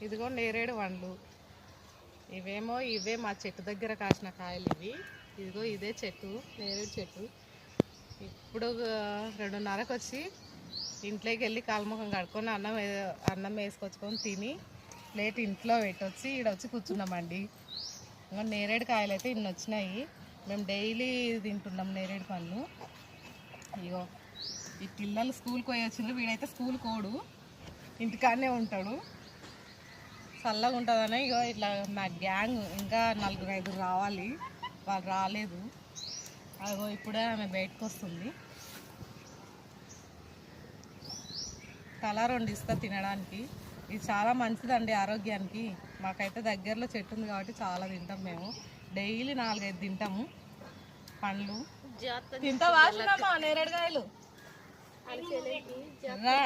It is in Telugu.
ఇదిగో నేరేడు పండ్లు. ఇవే మా చెట్టు దగ్గర కాసిన కాయలు ఇవి. ఇదిగో ఇదే చెట్టు, నేరేడు చెట్టు. ఇప్పుడు 2:30కి వచ్చి ఇంట్లోకి వెళ్ళి కాలుముఖం కడుక్కొని అన్నం వేసుకొచ్చుకొని తిని ప్లేట్ ఇంట్లో పెట్టొచ్చి ఈడొచ్చి కూర్చున్నామండి. ఇంకా నేరేడు కాయలు అయితే ఇన్ని వచ్చినాయి. మేము డైలీ తింటున్నాం నేరేడు పళ్ళు. ఇగో ఈ పిల్లలు స్కూల్కి పోయి వచ్చిండ్రు. వీడైతే స్కూల్కి పోడు, ఇంటికాడనే ఉంటాడు. చల్లగా ఉంటుందని ఇగో ఇట్లా నా గ్యాంగ్ ఇంకా 4-5 రావాలి, వాళ్ళు రాలేదు. అగో ఇప్పుడే ఆమె బయటకు వస్తుంది. తలా 2 ఇస్తా తినడానికి. ఇది చాలా మంచిదండి ఆరోగ్యానికి. మాకైతే దగ్గరలో చెట్టు ఉంది కాబట్టి చాలా తింటాం మేము. డైలీ 4-5 తింటాము పండ్లు. తింటా వాసినమ్మా నేరేడుకాయలు రా.